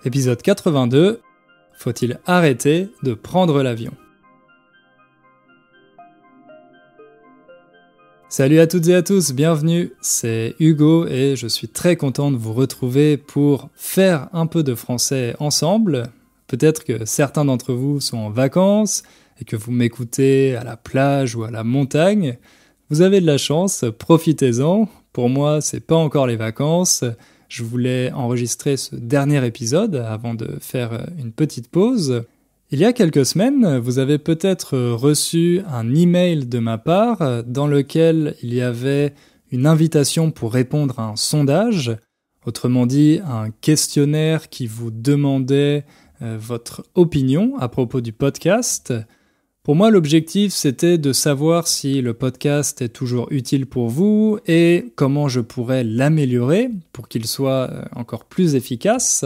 Épisode 82, faut-il arrêter de prendre l'avion? Salut à toutes et à tous, bienvenue, c'est Hugo et je suis très content de vous retrouver pour faire un peu de français ensemble. Peut-être que certains d'entre vous sont en vacances et que vous m'écoutez à la plage ou à la montagne. Vous avez de la chance, profitez-en. Pour moi, c'est pas encore les vacances. Je voulais enregistrer ce dernier épisode avant de faire une petite pause. Il y a quelques semaines, vous avez peut-être reçu un email de ma part dans lequel il y avait une invitation pour répondre à un sondage, autrement dit un questionnaire qui vous demandait votre opinion à propos du podcast. Pour moi, l'objectif, c'était de savoir si le podcast est toujours utile pour vous et comment je pourrais l'améliorer pour qu'il soit encore plus efficace.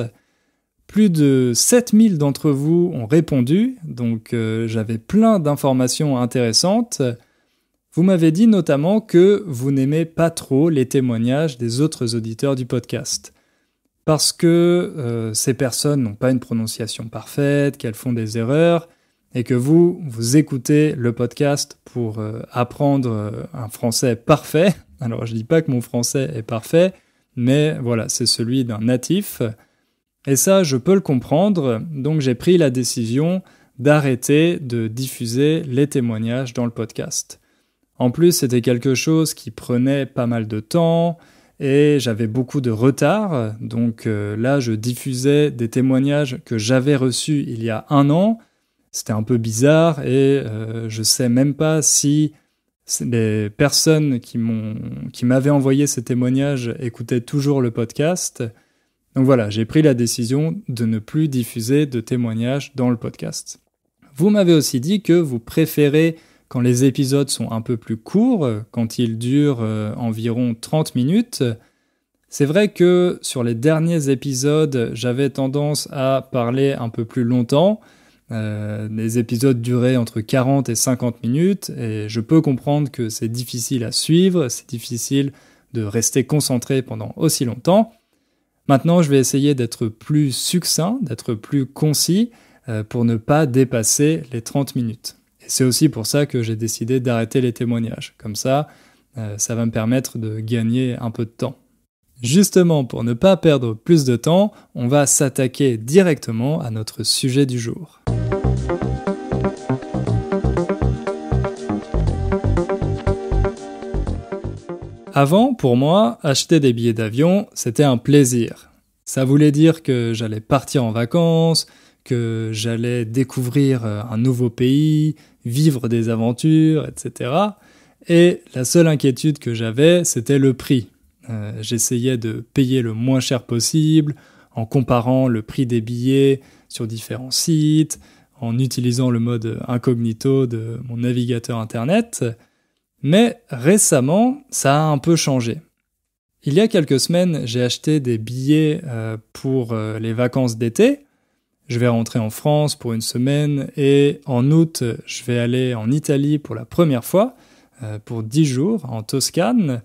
Plus de 7000 d'entre vous ont répondu, donc j'avais plein d'informations intéressantes. Vous m'avez dit notamment que vous n'aimez pas trop les témoignages des autres auditeurs du podcast. Parce que ces personnes n'ont pas une prononciation parfaite, qu'elles font des erreurs, et que vous écoutez le podcast pour apprendre un français parfait. Alors je dis pas que mon français est parfait, mais voilà, c'est celui d'un natif. Et ça, je peux le comprendre, donc j'ai pris la décision d'arrêter de diffuser les témoignages dans le podcast. En plus, c'était quelque chose qui prenait pas mal de temps, et j'avais beaucoup de retard, donc là, je diffusais des témoignages que j'avais reçus il y a 1 an. C'était un peu bizarre et je sais même pas si les personnes qui m'avaient envoyé ces témoignages écoutaient toujours le podcast. Donc voilà, j'ai pris la décision de ne plus diffuser de témoignages dans le podcast. Vous m'avez aussi dit que vous préférez quand les épisodes sont un peu plus courts, quand ils durent environ 30 minutes. C'est vrai que sur les derniers épisodes, j'avais tendance à parler un peu plus longtemps. Les épisodes duraient entre 40 et 50 minutes et je peux comprendre que c'est difficile à suivre, c'est difficile de rester concentré pendant aussi longtemps. Maintenant, je vais essayer d'être plus succinct, d'être plus concis pour ne pas dépasser les 30 minutes. Et c'est aussi pour ça que j'ai décidé d'arrêter les témoignages. Comme ça, ça va me permettre de gagner un peu de temps. Justement, pour ne pas perdre plus de temps, on va s'attaquer directement à notre sujet du jour. Avant, pour moi, acheter des billets d'avion, c'était un plaisir. Ça voulait dire que j'allais partir en vacances, que j'allais découvrir un nouveau pays, vivre des aventures, etc. Et la seule inquiétude que j'avais, c'était le prix. J'essayais de payer le moins cher possible, en comparant le prix des billets sur différents sites, en utilisant le mode incognito de mon navigateur internet. Mais récemment, ça a un peu changé. Il y a quelques semaines, j'ai acheté des billets pour les vacances d'été. Je vais rentrer en France pour 1 semaine et en août, je vais aller en Italie pour la première fois, pour 10 jours, en Toscane.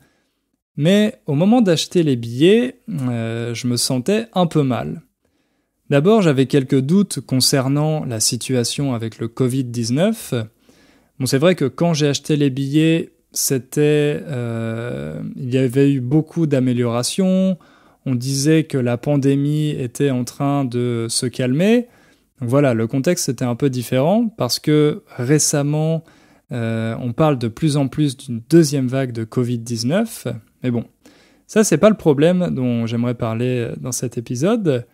Mais au moment d'acheter les billets, je me sentais un peu mal. D'abord, j'avais quelques doutes concernant la situation avec le Covid-19. Bon, c'est vrai que quand j'ai acheté les billets, il y avait eu beaucoup d'améliorations. On disait que la pandémie était en train de se calmer. Donc voilà, le contexte était un peu différent parce que récemment, on parle de plus en plus d'une deuxième vague de Covid-19. Mais bon, ça c'est pas le problème dont j'aimerais parler dans cet épisode.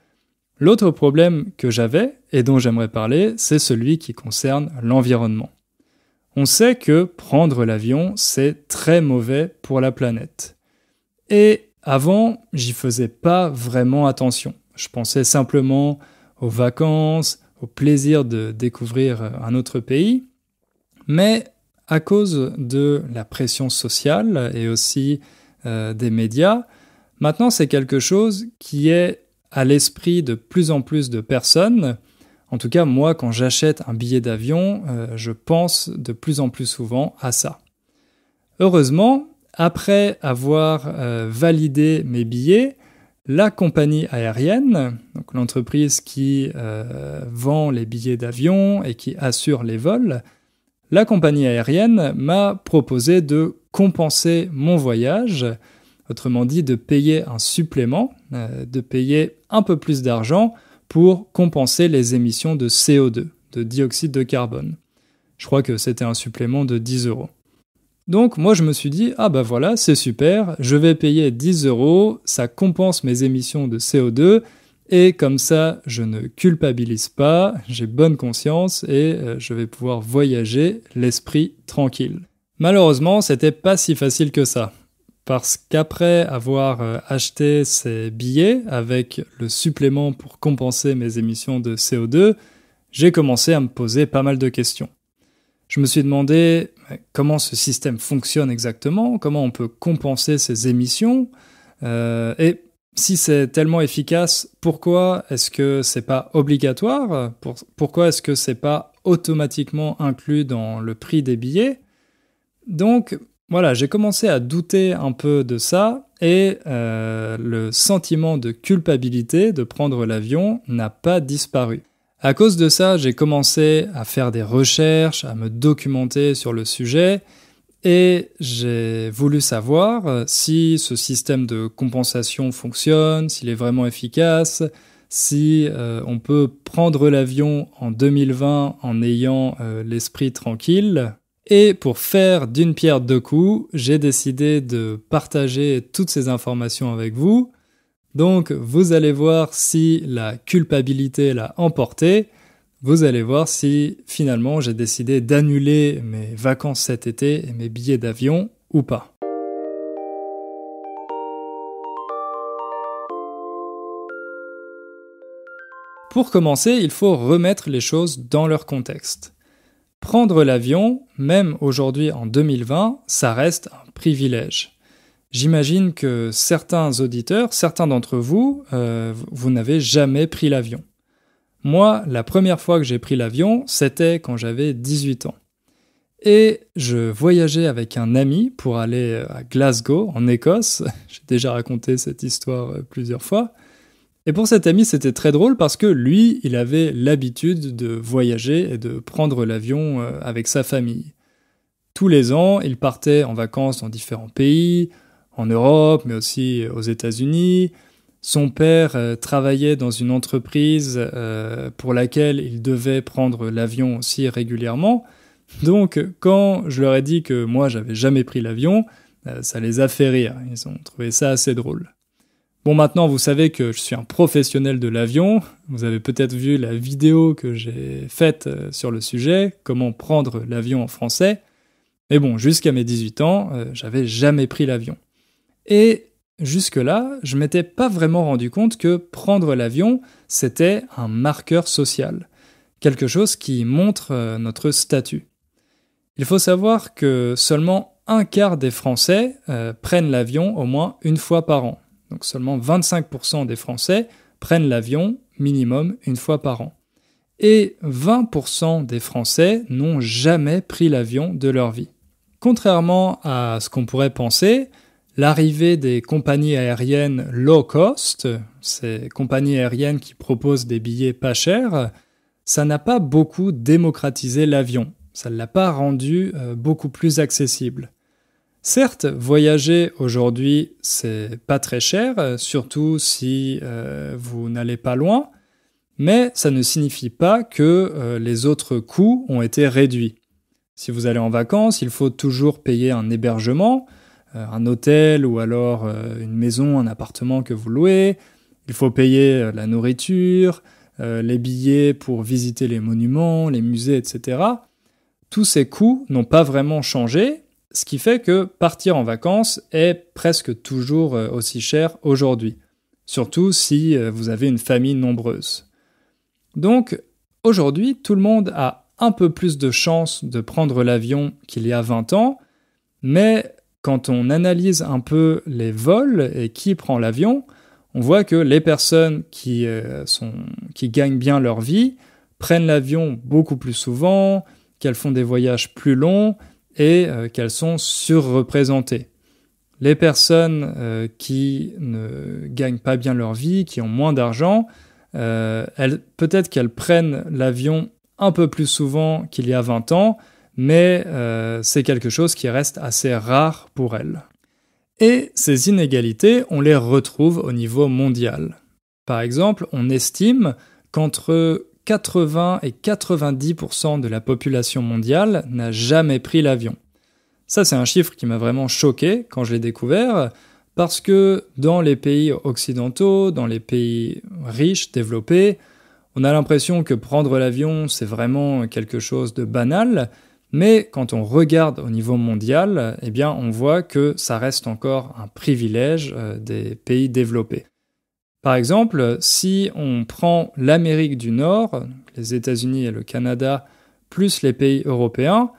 L'autre problème que j'avais et dont j'aimerais parler, c'est celui qui concerne l'environnement. On sait que prendre l'avion, c'est très mauvais pour la planète. Et avant, j'y faisais pas vraiment attention. Je pensais simplement aux vacances, au plaisir de découvrir un autre pays. Mais à cause de la pression sociale et aussi des médias, maintenant c'est quelque chose qui est à l'esprit de plus en plus de personnes. En tout cas, moi, quand j'achète un billet d'avion, je pense de plus en plus souvent à ça. Heureusement, après avoir validé mes billets, la compagnie aérienne, donc l'entreprise qui vend les billets d'avion et qui assure les vols, la compagnie aérienne m'a proposé de compenser mon voyage, autrement dit de payer un supplément, de payer un peu plus d'argent pour compenser les émissions de CO2, de dioxyde de carbone. Je crois que c'était un supplément de 10 €. Donc moi je me suis dit, ah bah voilà, c'est super, je vais payer 10 €, ça compense mes émissions de CO2, et comme ça je ne culpabilise pas, j'ai bonne conscience et je vais pouvoir voyager l'esprit tranquille. Malheureusement, c'était pas si facile que ça. Parce qu'après avoir acheté ces billets avec le supplément pour compenser mes émissions de CO2, j'ai commencé à me poser pas mal de questions. Je me suis demandé comment ce système fonctionne exactement, comment on peut compenser ces émissions, et si c'est tellement efficace, pourquoi est-ce que c'est pas obligatoire ? Pourquoi est-ce que c'est pas automatiquement inclus dans le prix des billets ? Donc voilà, j'ai commencé à douter un peu de ça et le sentiment de culpabilité de prendre l'avion n'a pas disparu. À cause de ça, j'ai commencé à faire des recherches, à me documenter sur le sujet et j'ai voulu savoir si ce système de compensation fonctionne, s'il est vraiment efficace, si on peut prendre l'avion en 2020 en ayant l'esprit tranquille. Et pour faire d'une pierre deux coups, j'ai décidé de partager toutes ces informations avec vous. Donc, vous allez voir si la culpabilité l'a emporté. Vous allez voir si, finalement, j'ai décidé d'annuler mes vacances cet été et mes billets d'avion ou pas. Pour commencer, il faut remettre les choses dans leur contexte. Prendre l'avion, même aujourd'hui en 2020, ça reste un privilège. J'imagine que certains auditeurs, certains d'entre vous, vous n'avez jamais pris l'avion. Moi, la première fois que j'ai pris l'avion, c'était quand j'avais 18 ans. Et je voyageais avec un ami pour aller à Glasgow, en Écosse. J'ai déjà raconté cette histoire plusieurs fois. Et pour cet ami, c'était très drôle parce que lui, il avait l'habitude de voyager et de prendre l'avion avec sa famille. Tous les ans, il partait en vacances dans différents pays, en Europe, mais aussi aux États-Unis. Son père travaillait dans une entreprise pour laquelle il devait prendre l'avion aussi régulièrement. Donc, quand je leur ai dit que moi, j'avais jamais pris l'avion, ça les a fait rire. Ils ont trouvé ça assez drôle. Bon, maintenant, vous savez que je suis un professionnel de l'avion. Vous avez peut-être vu la vidéo que j'ai faite sur le sujet, comment prendre l'avion en français. Mais bon, jusqu'à mes 18 ans, j'avais jamais pris l'avion. Et jusque-là, je m'étais pas vraiment rendu compte que prendre l'avion, c'était un marqueur social. Quelque chose qui montre notre statut. Il faut savoir que seulement un quart des Français prennent l'avion au moins une fois par an. Donc seulement 25% des Français prennent l'avion minimum une fois par an. Et 20% des Français n'ont jamais pris l'avion de leur vie. Contrairement à ce qu'on pourrait penser, l'arrivée des compagnies aériennes low cost, ces compagnies aériennes qui proposent des billets pas chers, ça n'a pas beaucoup démocratisé l'avion. Ça ne l'a pas rendu beaucoup plus accessible. Certes, voyager aujourd'hui, c'est pas très cher, surtout si vous n'allez pas loin, mais ça ne signifie pas que les autres coûts ont été réduits. Si vous allez en vacances, il faut toujours payer un hébergement, un hôtel ou alors une maison, un appartement que vous louez. Il faut payer la nourriture, les billets pour visiter les monuments, les musées, etc. Tous ces coûts n'ont pas vraiment changé, ce qui fait que partir en vacances est presque toujours aussi cher aujourd'hui, surtout si vous avez une famille nombreuse. Donc, aujourd'hui, tout le monde a un peu plus de chances de prendre l'avion qu'il y a 20 ans, mais quand on analyse un peu les vols et qui prend l'avion, on voit que les personnes qui gagnent bien leur vie prennent l'avion beaucoup plus souvent, qu'elles font des voyages plus longs et qu'elles sont surreprésentées. les personnes qui ne gagnent pas bien leur vie, qui ont moins d'argent, peut-être qu'elles prennent l'avion un peu plus souvent qu'il y a 20 ans, mais c'est quelque chose qui reste assez rare pour elles. Et ces inégalités, on les retrouve au niveau mondial. Par exemple, on estime qu'entre 80 et 90% de la population mondiale n'a jamais pris l'avion. Ça, c'est un chiffre qui m'a vraiment choqué quand je l'ai découvert, parce que dans les pays occidentaux, dans les pays riches, développés, on a l'impression que prendre l'avion, c'est vraiment quelque chose de banal, mais quand on regarde au niveau mondial, eh bien, on voit que ça reste encore un privilège des pays développés. Par exemple, si on prend l'Amérique du Nord, les États-Unis et le Canada, plus les pays européens,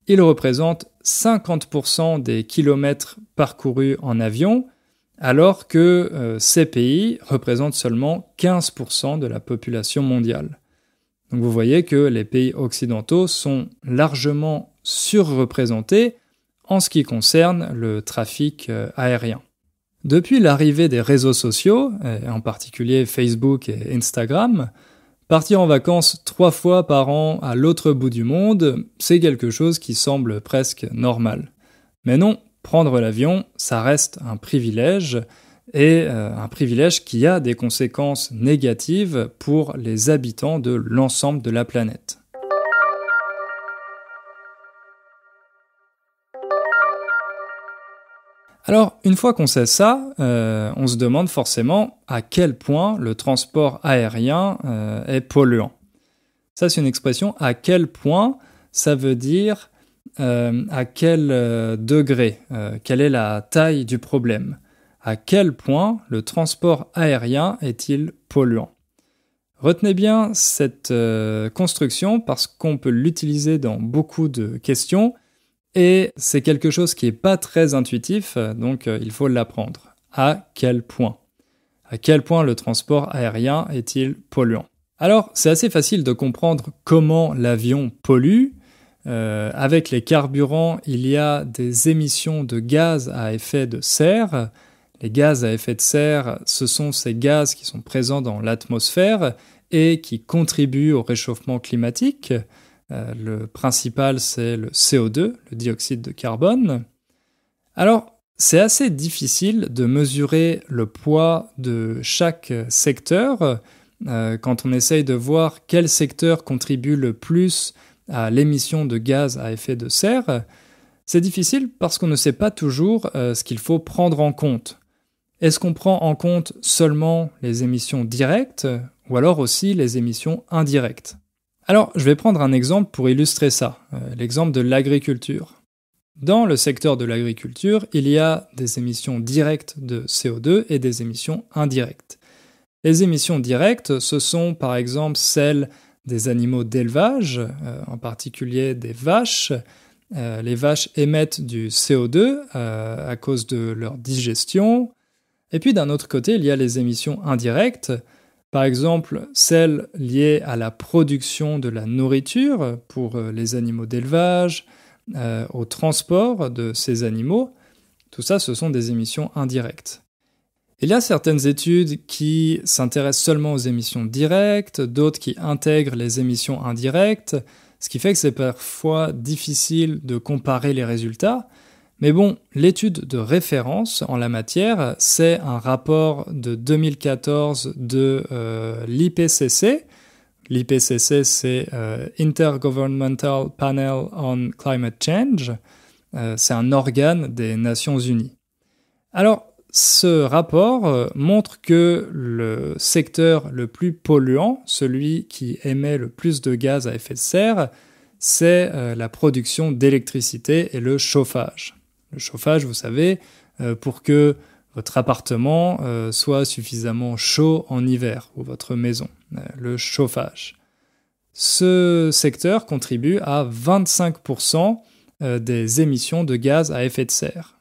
ils représentent 50% des kilomètres parcourus en avion, alors que ces pays représentent seulement 15% de la population mondiale. Donc vous voyez que les pays occidentaux sont largement surreprésentés en ce qui concerne le trafic aérien. Depuis l'arrivée des réseaux sociaux, et en particulier Facebook et Instagram, partir en vacances 3 fois par an à l'autre bout du monde, c'est quelque chose qui semble presque normal. Mais non, prendre l'avion, ça reste un privilège, et un privilège qui a des conséquences négatives pour les habitants de l'ensemble de la planète. Alors, une fois qu'on sait ça, on se demande forcément à quel point le transport aérien est polluant. Ça, c'est une expression « à quel point », ça veut dire à quel degré, quelle est la taille du problème. À quel point le transport aérien est-il polluant? Retenez bien cette construction parce qu'on peut l'utiliser dans beaucoup de questions et c'est quelque chose qui n'est pas très intuitif, donc il faut l'apprendre. À quel point? À quel point le transport aérien est-il polluant? Alors, c'est assez facile de comprendre comment l'avion pollue. Avec les carburants, il y a des émissions de gaz à effet de serre. Les gaz à effet de serre, ce sont ces gaz qui sont présents dans l'atmosphère et qui contribuent au réchauffement climatique. Le principal, c'est le CO2, le dioxyde de carbone. Alors, c'est assez difficile de mesurer le poids de chaque secteur quand on essaye de voir quel secteur contribue le plus à l'émission de gaz à effet de serre. C'est difficile parce qu'on ne sait pas toujours ce qu'il faut prendre en compte. Est-ce qu'on prend en compte seulement les émissions directes ou alors aussi les émissions indirectes? Alors, je vais prendre un exemple pour illustrer ça, l'exemple de l'agriculture. Dans le secteur de l'agriculture, il y a des émissions directes de CO2 et des émissions indirectes. Les émissions directes, ce sont par exemple celles des animaux d'élevage, en particulier des vaches. Les vaches émettent du CO2 à cause de leur digestion. Et puis d'un autre côté, il y a les émissions indirectes, par exemple celles liées à la production de la nourriture pour les animaux d'élevage, au transport de ces animaux. Tout ça, ce sont des émissions indirectes. Il y a certaines études qui s'intéressent seulement aux émissions directes, d'autres qui intègrent les émissions indirectes, ce qui fait que c'est parfois difficile de comparer les résultats. Mais bon, l'étude de référence en la matière, c'est un rapport de 2014 de l'IPCC. L'IPCC, c'est Intergovernmental Panel on Climate Change. C'est un organe des Nations Unies. Alors, ce rapport montre que le secteur le plus polluant, celui qui émet le plus de gaz à effet de serre, c'est la production d'électricité et le chauffage. Le chauffage, vous savez, pour que votre appartement soit suffisamment chaud en hiver, ou votre maison, le chauffage. Ce secteur contribue à 25% des émissions de gaz à effet de serre.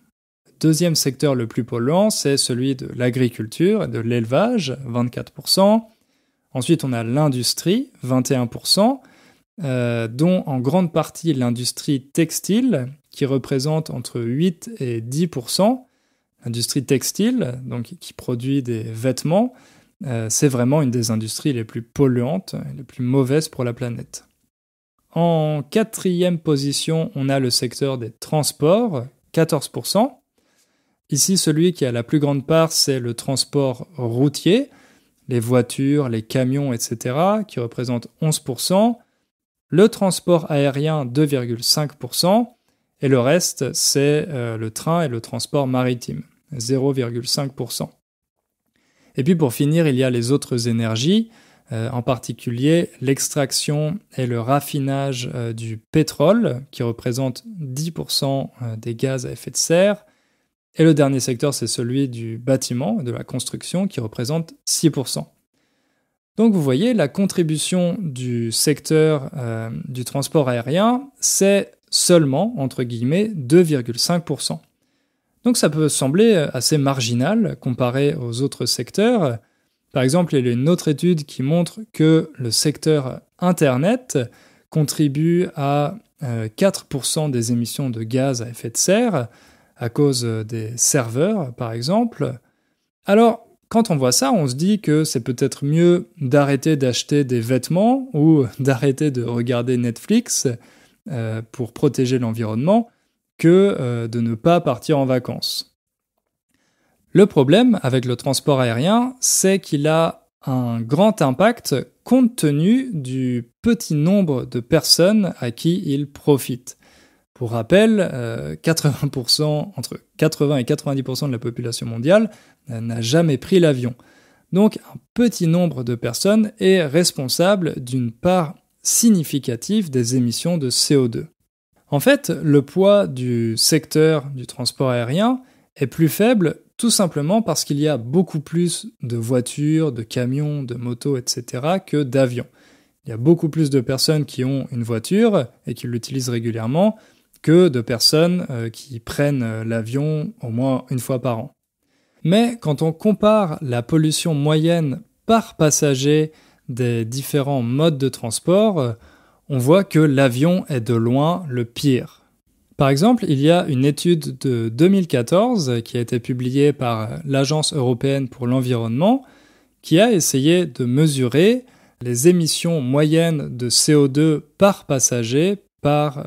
Deuxième secteur le plus polluant, c'est celui de l'agriculture et de l'élevage, 24%. Ensuite, on a l'industrie, 21%, dont en grande partie l'industrie textile, qui représente entre 8 et 10%. L'industrie textile, donc qui produit des vêtements, c'est vraiment une des industries les plus polluantes et les plus mauvaises pour la planète. En 4e position, on a le secteur des transports, 14%. Ici, celui qui a la plus grande part, c'est le transport routier, les voitures, les camions, etc., qui représentent 11%. Le transport aérien, 2,5%. Et le reste, c'est le train et le transport maritime, 0,5%. Et puis pour finir, il y a les autres énergies, en particulier l'extraction et le raffinage du pétrole, qui représente 10% des gaz à effet de serre. Et le dernier secteur, c'est celui du bâtiment, de la construction, qui représente 6%. Donc vous voyez, la contribution du secteur du transport aérien, c'est seulement, entre guillemets, 2,5%. Donc ça peut sembler assez marginal comparé aux autres secteurs. Par exemple, il y a une autre étude qui montre que le secteur Internet contribue à 4% des émissions de gaz à effet de serre à cause des serveurs, par exemple. Alors, quand on voit ça, on se dit que c'est peut-être mieux d'arrêter d'acheter des vêtements ou d'arrêter de regarder Netflix pour protéger l'environnement que de ne pas partir en vacances. Le problème avec le transport aérien, c'est qu'il a un grand impact compte tenu du petit nombre de personnes à qui il profite. Pour rappel, 80%, entre 80 et 90% de la population mondiale n'a jamais pris l'avion. Donc un petit nombre de personnes est responsable d'une part significative des émissions de CO2. En fait, le poids du secteur du transport aérien est plus faible tout simplement parce qu'il y a beaucoup plus de voitures, de camions, de motos, etc. que d'avions. Il y a beaucoup plus de personnes qui ont une voiture et qui l'utilisent régulièrement que de personnes qui prennent l'avion au moins une fois par an. Mais quand on compare la pollution moyenne par passager des différents modes de transport, on voit que l'avion est de loin le pire. Par exemple, il y a une étude de 2014 qui a été publiée par l'Agence européenne pour l'environnement qui a essayé de mesurer les émissions moyennes de CO2 par passager par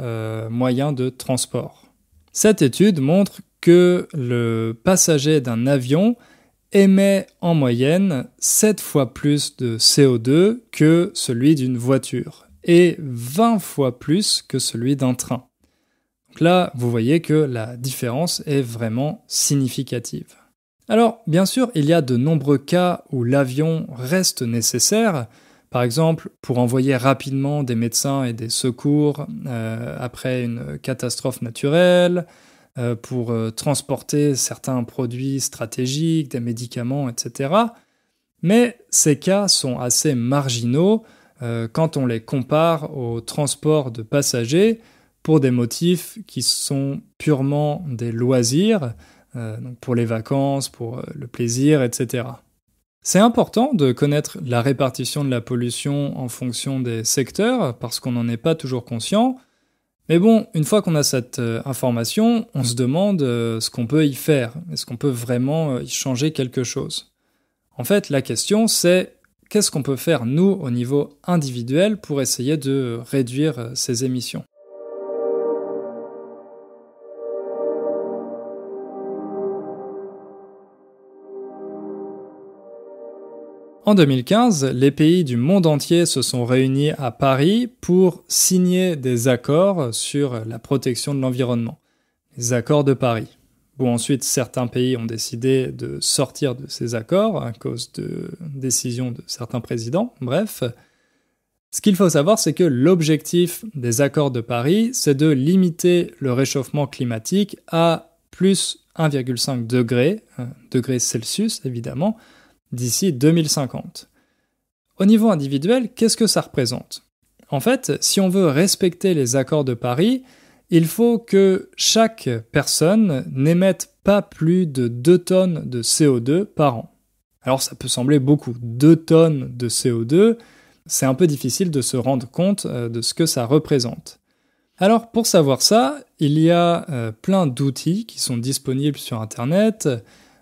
moyen de transport. Cette étude montre que le passager d'un avion émet en moyenne 7 fois plus de CO2 que celui d'une voiture et 20 fois plus que celui d'un train. Donc là, vous voyez que la différence est vraiment significative. Alors, bien sûr, il y a de nombreux cas où l'avion reste nécessaire, par exemple pour envoyer rapidement des médecins et des secours après une catastrophe naturelle, pour transporter certains produits stratégiques, des médicaments, etc. Mais ces cas sont assez marginaux quand on les compare au transport de passagers pour des motifs qui sont purement des loisirs, donc pour les vacances, pour le plaisir, etc. C'est important de connaître la répartition de la pollution en fonction des secteurs, parce qu'on n'en est pas toujours conscient. Mais bon, une fois qu'on a cette information, on se demande ce qu'on peut y faire. Est-ce qu'on peut vraiment y changer quelque chose ? En fait, la question c'est qu'est-ce qu'on peut faire nous au niveau individuel pour essayer de réduire ces émissions ? En 2015, les pays du monde entier se sont réunis à Paris pour signer des accords sur la protection de l'environnement, les accords de Paris. Bon, ensuite, certains pays ont décidé de sortir de ces accords à cause de décisions de certains présidents. Bref, ce qu'il faut savoir, c'est que l'objectif des accords de Paris, c'est de limiter le réchauffement climatique à plus 1,5 degrés Celsius évidemment, d'ici 2050. Au niveau individuel, qu'est-ce que ça représente ? En fait, si on veut respecter les accords de Paris, il faut que chaque personne n'émette pas plus de 2 tonnes de CO2 par an. Alors ça peut sembler beaucoup, 2 tonnes de CO2, c'est un peu difficile de se rendre compte de ce que ça représente. Alors pour savoir ça, il y a plein d'outils qui sont disponibles sur Internet.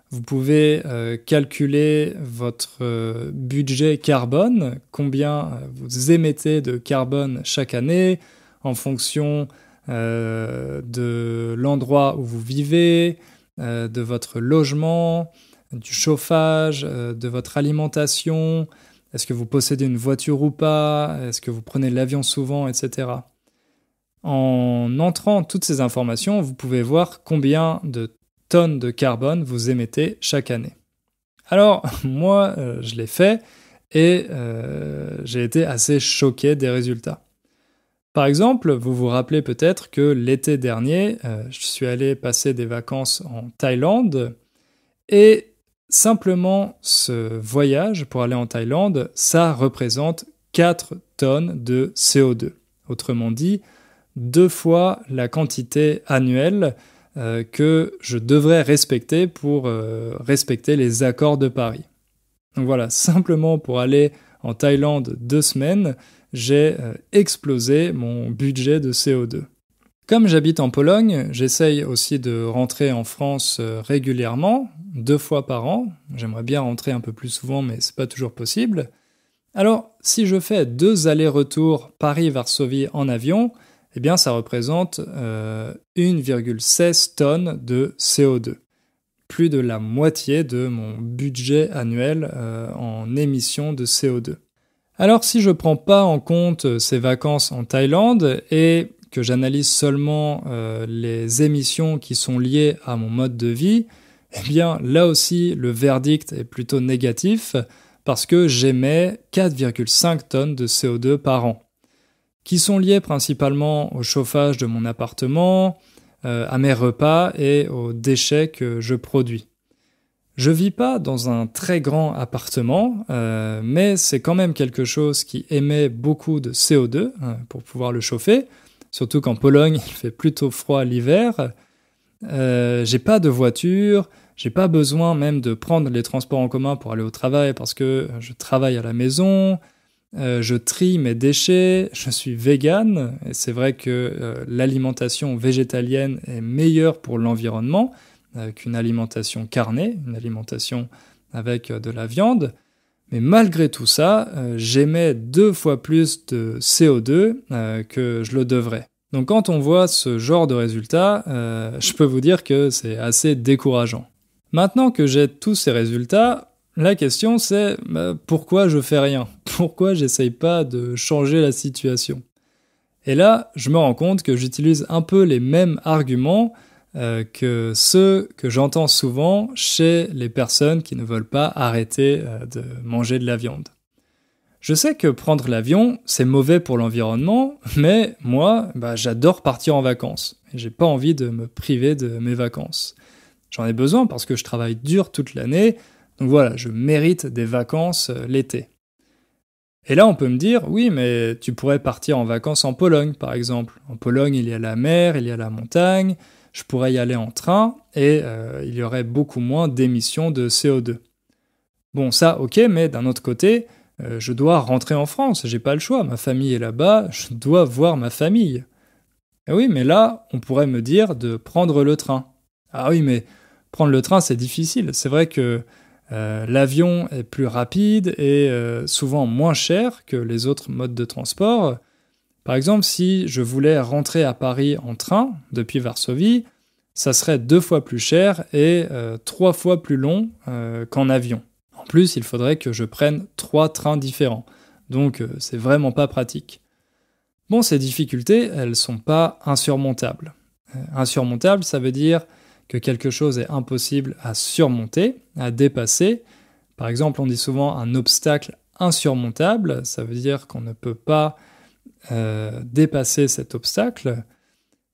Vous pouvez calculer votre budget carbone, combien vous émettez de carbone chaque année en fonction de l'endroit où vous vivez, de votre logement, du chauffage, de votre alimentation, est-ce que vous possédez une voiture ou pas, est-ce que vous prenez l'avion souvent, etc. En entrant toutes ces informations, vous pouvez voir combien de tonnes de carbone vous émettez chaque année. Alors, moi, je l'ai fait et j'ai été assez choqué des résultats. Par exemple, vous vous rappelez peut-être que l'été dernier, je suis allé passer des vacances en Thaïlande et simplement ce voyage pour aller en Thaïlande, ça représente 4 tonnes de CO2. Autrement dit, 2 fois la quantité annuelle que je devrais respecter pour respecter les accords de Paris. Donc voilà, simplement pour aller en Thaïlande 2 semaines, j'ai explosé mon budget de CO2. Comme j'habite en Pologne, j'essaye aussi de rentrer en France régulièrement, 2 fois par an. J'aimerais bien rentrer un peu plus souvent, mais c'est pas toujours possible. Alors, si je fais 2 allers-retours Paris-Varsovie en avion, eh bien ça représente 1,16 tonnes de CO2. Plus de la moitié de mon budget annuel en émissions de CO2. Alors si je ne prends pas en compte ces vacances en Thaïlande et que j'analyse seulement les émissions qui sont liées à mon mode de vie, eh bien là aussi le verdict est plutôt négatif parce que j'émets 4,5 tonnes de CO2 par an, qui sont liées principalement au chauffage de mon appartement, à mes repas et aux déchets que je produis. Je vis pas dans un très grand appartement, mais c'est quand même quelque chose qui émet beaucoup de CO2 pour pouvoir le chauffer, surtout qu'en Pologne il fait plutôt froid l'hiver. J'ai pas de voiture, j'ai pas besoin même de prendre les transports en commun pour aller au travail parce que je travaille à la maison. Je trie mes déchets, je suis vegan, et c'est vrai que l'alimentation végétalienne est meilleure pour l'environnement qu'une alimentation carnée, une alimentation avec de la viande. Mais malgré tout ça, j'émets 2 fois plus de CO2 que je le devrais. Donc quand on voit ce genre de résultats, je peux vous dire que c'est assez décourageant. Maintenant que j'ai tous ces résultats, la question c'est pourquoi je fais rien ? Pourquoi j'essaye pas de changer la situation ? Et là, je me rends compte que j'utilise un peu les mêmes arguments que ceux que j'entends souvent chez les personnes qui ne veulent pas arrêter de manger de la viande. Je sais que prendre l'avion, c'est mauvais pour l'environnement, mais moi, j'adore partir en vacances. Et j'ai pas envie de me priver de mes vacances. J'en ai besoin parce que je travaille dur toute l'année, donc voilà, je mérite des vacances l'été. Et là, on peut me dire, oui, mais tu pourrais partir en vacances en Pologne, par exemple. En Pologne, il y a la mer, il y a la montagne, je pourrais y aller en train, et il y aurait beaucoup moins d'émissions de CO2. Bon, ça, ok, mais d'un autre côté, je dois rentrer en France, j'ai pas le choix, ma famille est là-bas, je dois voir ma famille. Et oui, mais là, on pourrait me dire de prendre le train. Ah oui, mais prendre le train, c'est difficile. C'est vrai que l'avion est plus rapide et souvent moins cher que les autres modes de transport. Par exemple, si je voulais rentrer à Paris en train depuis Varsovie, ça serait 2 fois plus cher et 3 fois plus long qu'en avion. En plus, il faudrait que je prenne 3 trains différents. Donc, c'est vraiment pas pratique. Bon, ces difficultés, elles sont pas insurmontables. Insurmontable, ça veut dire que quelque chose est impossible à surmonter, à dépasser. Par exemple, on dit souvent un obstacle insurmontable, ça veut dire qu'on ne peut pas dépasser cet obstacle.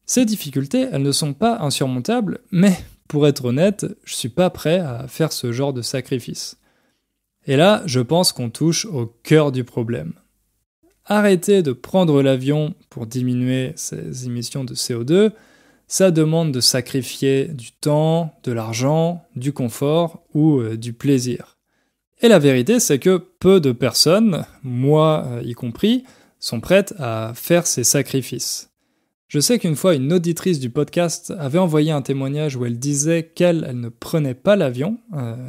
Ces difficultés, elles ne sont pas insurmontables, mais pour être honnête, je suis pas prêt à faire ce genre de sacrifice. Et là, je pense qu'on touche au cœur du problème. Arrêter de prendre l'avion pour diminuer ses émissions de CO2, ça demande de sacrifier du temps, de l'argent, du confort ou du plaisir. Et la vérité, c'est que peu de personnes, moi y compris, sont prêtes à faire ces sacrifices. Je sais qu'une fois, une auditrice du podcast avait envoyé un témoignage où elle disait qu'elle ne prenait pas l'avion,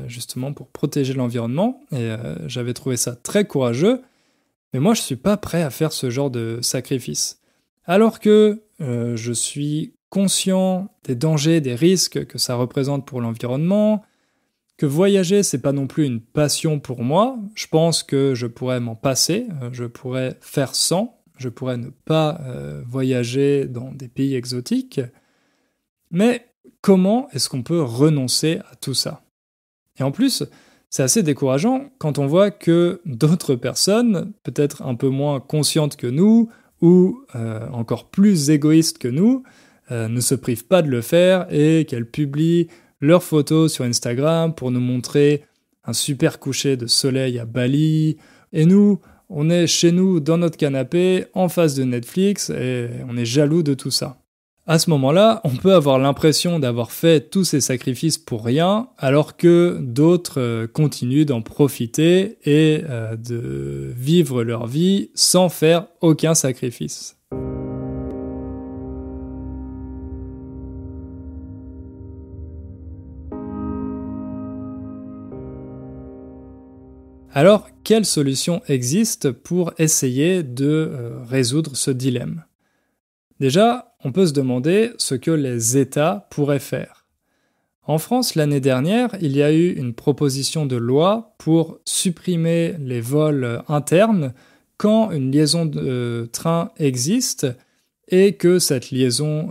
justement pour protéger l'environnement, et j'avais trouvé ça très courageux, mais moi je suis pas prêt à faire ce genre de sacrifice. Alors que je suis conscient des dangers, des risques que ça représente pour l'environnement, que voyager c'est pas non plus une passion pour moi, je pense que je pourrais m'en passer, je pourrais faire sans, je pourrais ne pas voyager dans des pays exotiques, mais comment est-ce qu'on peut renoncer à tout ça? Et en plus, c'est assez décourageant quand on voit que d'autres personnes, peut-être un peu moins conscientes que nous, ou encore plus égoïstes que nous, ne se privent pas de le faire et qu'elles publient leurs photos sur Instagram pour nous montrer un super coucher de soleil à Bali, et nous, on est chez nous dans notre canapé, en face de Netflix, et on est jaloux de tout ça. À ce moment-là, on peut avoir l'impression d'avoir fait tous ces sacrifices pour rien, alors que d'autres continuent d'en profiter et de vivre leur vie sans faire aucun sacrifice. Alors, quelle solution existe pour essayer de résoudre ce dilemme? Déjà, on peut se demander ce que les États pourraient faire. En France, l'année dernière, il y a eu une proposition de loi pour supprimer les vols internes quand une liaison de train existe et que cette liaison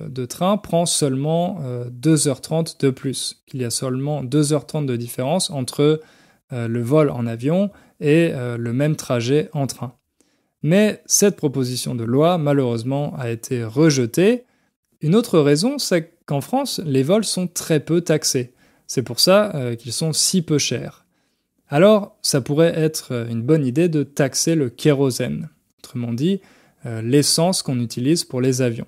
de train prend seulement 2h30 de plus, qu'il y a seulement 2h30 de différence entre le vol en avion et le même trajet en train. Mais cette proposition de loi, malheureusement, a été rejetée. Une autre raison, c'est qu'en France, les vols sont très peu taxés. C'est pour ça qu'ils sont si peu chers. Alors, ça pourrait être une bonne idée de taxer le kérosène, autrement dit, l'essence qu'on utilise pour les avions.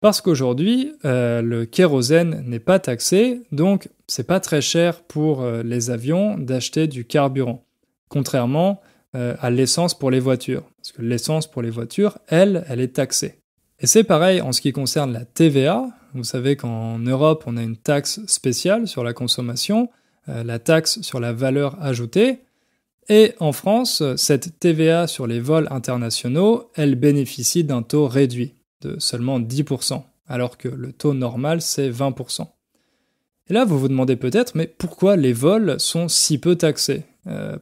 Parce qu'aujourd'hui, le kérosène n'est pas taxé, donc c'est pas très cher pour les avions d'acheter du carburant, contrairement à l'essence pour les voitures. Parce que l'essence pour les voitures, elle est taxée. Et c'est pareil en ce qui concerne la TVA. Vous savez qu'en Europe, on a une taxe spéciale sur la consommation, la taxe sur la valeur ajoutée. Et en France, cette TVA sur les vols internationaux, elle bénéficie d'un taux réduit de seulement 10%, alors que le taux normal, c'est 20%. Et là, vous vous demandez peut-être, mais pourquoi les vols sont si peu taxés?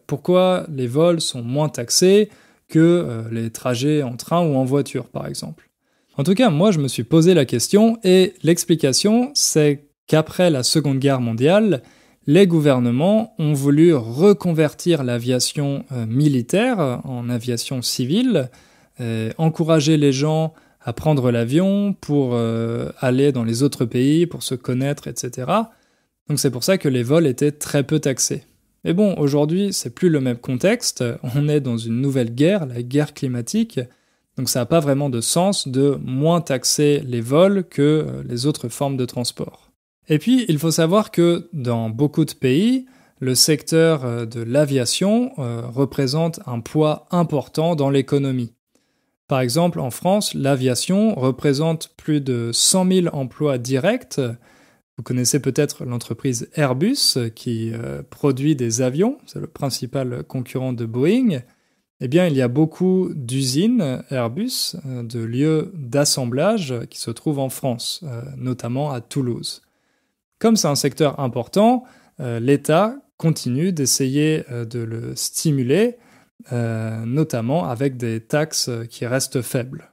Pourquoi les vols sont moins taxés que les trajets en train ou en voiture, par exemple? En tout cas, moi, je me suis posé la question, et l'explication, c'est qu'après la Seconde Guerre mondiale, les gouvernements ont voulu reconvertir l'aviation militaire en aviation civile, encourager les gens à prendre l'avion pour aller dans les autres pays, pour se connaître, etc. Donc c'est pour ça que les vols étaient très peu taxés. Mais bon, aujourd'hui, c'est plus le même contexte, on est dans une nouvelle guerre, la guerre climatique, donc ça n'a pas vraiment de sens de moins taxer les vols que les autres formes de transport. Et puis, il faut savoir que dans beaucoup de pays, le secteur de l'aviation représente un poids important dans l'économie. Par exemple, en France, l'aviation représente plus de 100 000 emplois directs. Vous connaissez peut-être l'entreprise Airbus qui produit des avions, c'est le principal concurrent de Boeing. Eh bien, il y a beaucoup d'usines Airbus, de lieux d'assemblage qui se trouvent en France, notamment à Toulouse. Comme c'est un secteur important, l'État continue d'essayer de le stimuler, notamment avec des taxes qui restent faibles.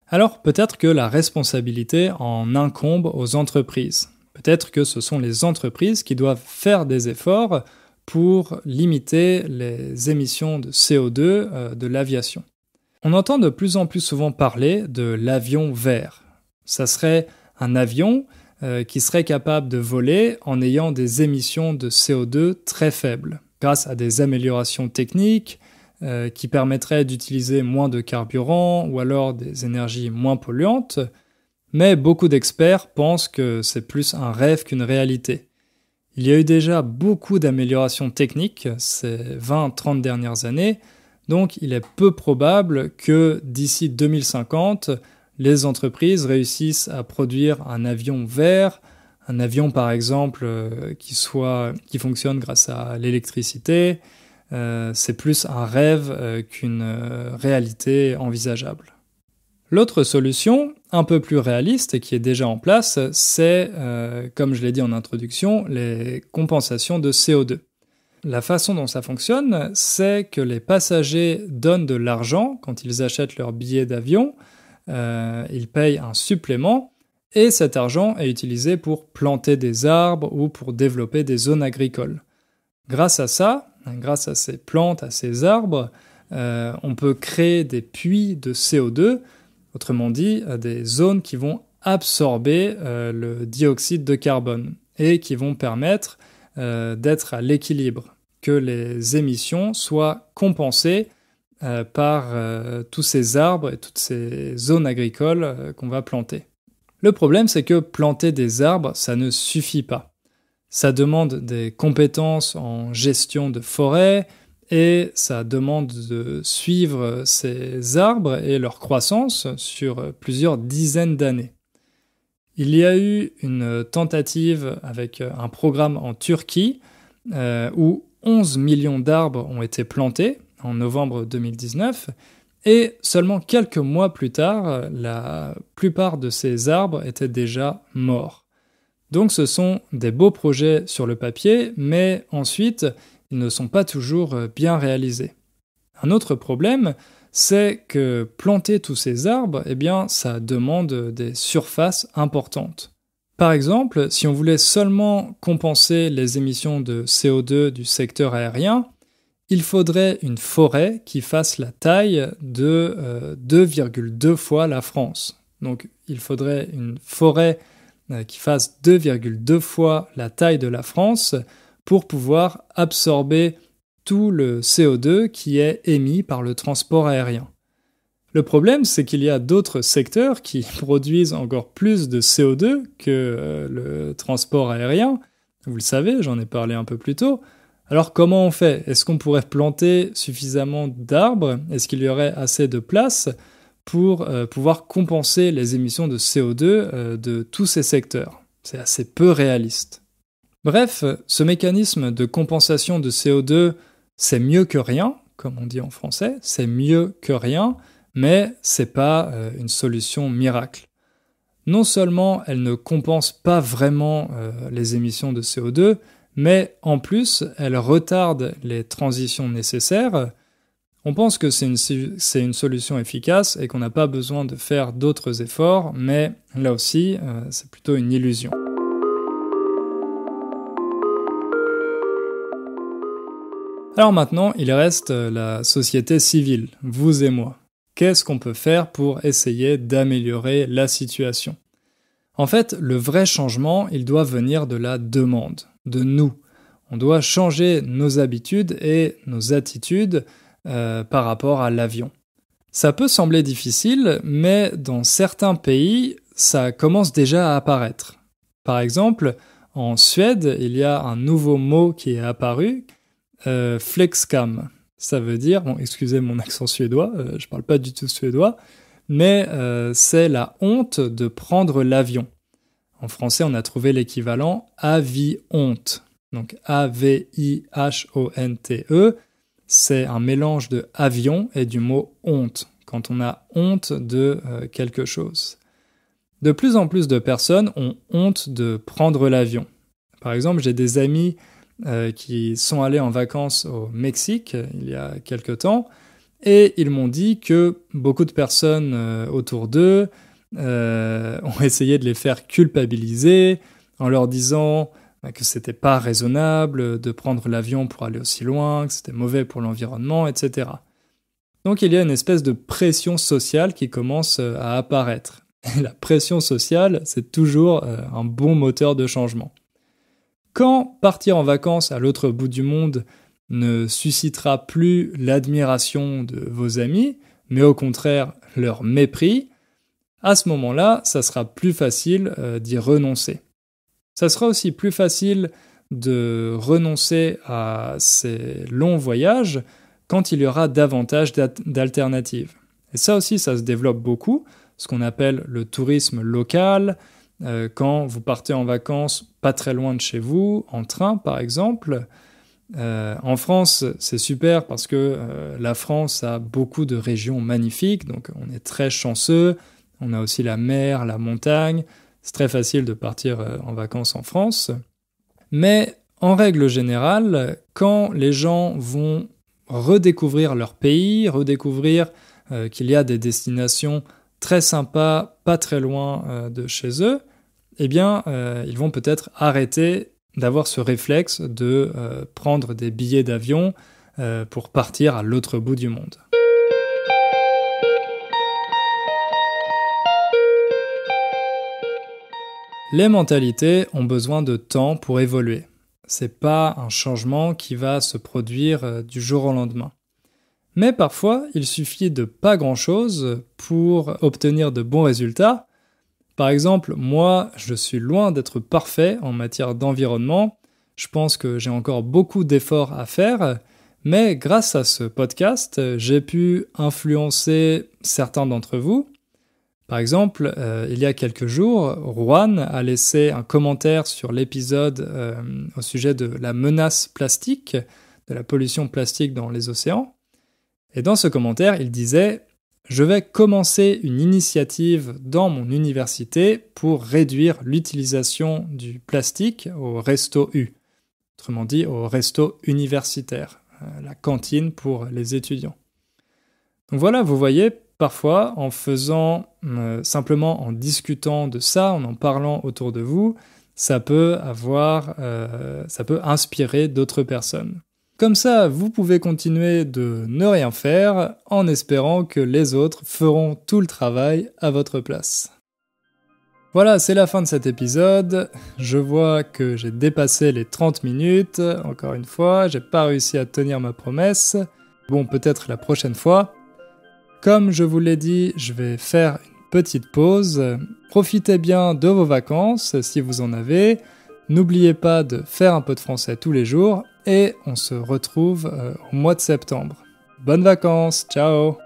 Alors peut-être que la responsabilité en incombe aux entreprises. Peut-être que ce sont les entreprises qui doivent faire des efforts pour limiter les émissions de CO2 de l'aviation. On entend de plus en plus souvent parler de l'avion vert. Ça serait un avion qui serait capable de voler en ayant des émissions de CO2 très faibles, grâce à des améliorations techniques qui permettraient d'utiliser moins de carburant ou alors des énergies moins polluantes, mais beaucoup d'experts pensent que c'est plus un rêve qu'une réalité. Il y a eu déjà beaucoup d'améliorations techniques ces 20-30 dernières années, donc il est peu probable que d'ici 2050, les entreprises réussissent à produire un avion vert, un avion par exemple qui fonctionne grâce à l'électricité. C'est plus un rêve qu'une réalité envisageable. L'autre solution, un peu plus réaliste et qui est déjà en place, c'est, comme je l'ai dit en introduction, les compensations de CO2. La façon dont ça fonctionne, c'est que les passagers donnent de l'argent quand ils achètent leur billet d'avion, ils payent un supplément, et cet argent est utilisé pour planter des arbres ou pour développer des zones agricoles. Grâce à ça, grâce à ces plantes, à ces arbres, on peut créer des puits de CO2, autrement dit, des zones qui vont absorber le dioxyde de carbone et qui vont permettre d'être à l'équilibre, que les émissions soient compensées par tous ces arbres et toutes ces zones agricoles qu'on va planter. Le problème, c'est que planter des arbres, ça ne suffit pas. Ça demande des compétences en gestion de forêt et ça demande de suivre ces arbres et leur croissance sur plusieurs dizaines d'années. Il y a eu une tentative avec un programme en Turquie où 11 millions d'arbres ont été plantés en novembre 2019 et seulement quelques mois plus tard, la plupart de ces arbres étaient déjà morts. Donc ce sont des beaux projets sur le papier, mais ensuite, ils ne sont pas toujours bien réalisés. Un autre problème, c'est que planter tous ces arbres, eh bien, ça demande des surfaces importantes. Par exemple, si on voulait seulement compenser les émissions de CO2 du secteur aérien, il faudrait une forêt qui fasse la taille de 2,2 fois la France. Donc il faudrait une forêt qui fasse 2,2 fois la taille de la France pour pouvoir absorber tout le CO2 qui est émis par le transport aérien. Le problème, c'est qu'il y a d'autres secteurs qui produisent encore plus de CO2 que le transport aérien. Vous le savez, j'en ai parlé un peu plus tôt. Alors comment on fait ? Est-ce qu'on pourrait planter suffisamment d'arbres ? Est-ce qu'il y aurait assez de place pour pouvoir compenser les émissions de CO2 de tous ces secteurs ? C'est assez peu réaliste. Bref, ce mécanisme de compensation de CO2, c'est mieux que rien, comme on dit en français, c'est mieux que rien, mais c'est pas une solution miracle. Non seulement elle ne compense pas vraiment les émissions de CO2, mais en plus, elle retarde les transitions nécessaires. On pense que c'est une solution efficace et qu'on n'a pas besoin de faire d'autres efforts, mais là aussi, c'est plutôt une illusion. Alors maintenant, il reste la société civile, vous et moi. Qu'est-ce qu'on peut faire pour essayer d'améliorer la situation ? En fait, le vrai changement, il doit venir de la demande, de nous. On doit changer nos habitudes et nos attitudes par rapport à l'avion. Ça peut sembler difficile, mais dans certains pays, ça commence déjà à apparaître. Par exemple, en Suède, il y a un nouveau mot qui est apparu, flexcam. Ça veut dire, bon, excusez mon accent suédois, je parle pas du tout suédois, mais c'est la honte de prendre l'avion. En français, on a trouvé l'équivalent avi-honte. Donc A-V-I-H-O-N-T-E, c'est un mélange de avion et du mot honte, quand on a honte de quelque chose. De plus en plus de personnes ont honte de prendre l'avion. Par exemple, j'ai des amis qui sont allés en vacances au Mexique il y a quelque temps, et ils m'ont dit que beaucoup de personnes autour d'eux ont essayé de les faire culpabiliser en leur disant que c'était pas raisonnable de prendre l'avion pour aller aussi loin, que c'était mauvais pour l'environnement, etc. Donc il y a une espèce de pression sociale qui commence à apparaître. Et la pression sociale, c'est toujours un bon moteur de changement. Quand partir en vacances à l'autre bout du monde ne suscitera plus l'admiration de vos amis, mais au contraire leur mépris, à ce moment-là, ça sera plus facile d'y renoncer. Ça sera aussi plus facile de renoncer à ces longs voyages quand il y aura davantage d'alternatives. Et ça aussi, ça se développe beaucoup. ce qu'on appelle le tourisme local, quand vous partez en vacances pas très loin de chez vous, en train par exemple. En France, c'est super parce que la France a beaucoup de régions magnifiques, donc on est très chanceux. On a aussi la mer, la montagne. C'est très facile de partir en vacances en France. Mais en règle générale, quand les gens vont redécouvrir leur pays, redécouvrir qu'il y a des destinations très sympas, pas très loin de chez eux, eh bien, ils vont peut-être arrêter d'avoir ce réflexe de prendre des billets d'avion pour partir à l'autre bout du monde. Les mentalités ont besoin de temps pour évoluer. C'est pas un changement qui va se produire du jour au lendemain. Mais parfois, il suffit de pas grand-chose pour obtenir de bons résultats. Par exemple, moi, je suis loin d'être parfait en matière d'environnement. Je pense que j'ai encore beaucoup d'efforts à faire, mais grâce à ce podcast, j'ai pu influencer certains d'entre vous. Par exemple, il y a quelques jours, Juan a laissé un commentaire sur l'épisode au sujet de la menace plastique, de la pollution plastique dans les océans. Et dans ce commentaire, il disait « Je vais commencer une initiative dans mon université pour réduire l'utilisation du plastique au resto U », autrement dit au resto universitaire, la cantine pour les étudiants. Donc voilà, vous voyez, parfois, en faisant, simplement en discutant de ça, en parlant autour de vous, ça peut inspirer d'autres personnes. Comme ça, vous pouvez continuer de ne rien faire en espérant que les autres feront tout le travail à votre place. Voilà, c'est la fin de cet épisode. Je vois que j'ai dépassé les 30 minutes. Encore une fois, j'ai pas réussi à tenir ma promesse. Bon, peut-être la prochaine fois. Comme je vous l'ai dit, je vais faire une petite pause. Profitez bien de vos vacances si vous en avez. N'oubliez pas de faire un peu de français tous les jours et on se retrouve au mois de septembre. Bonnes vacances, ciao!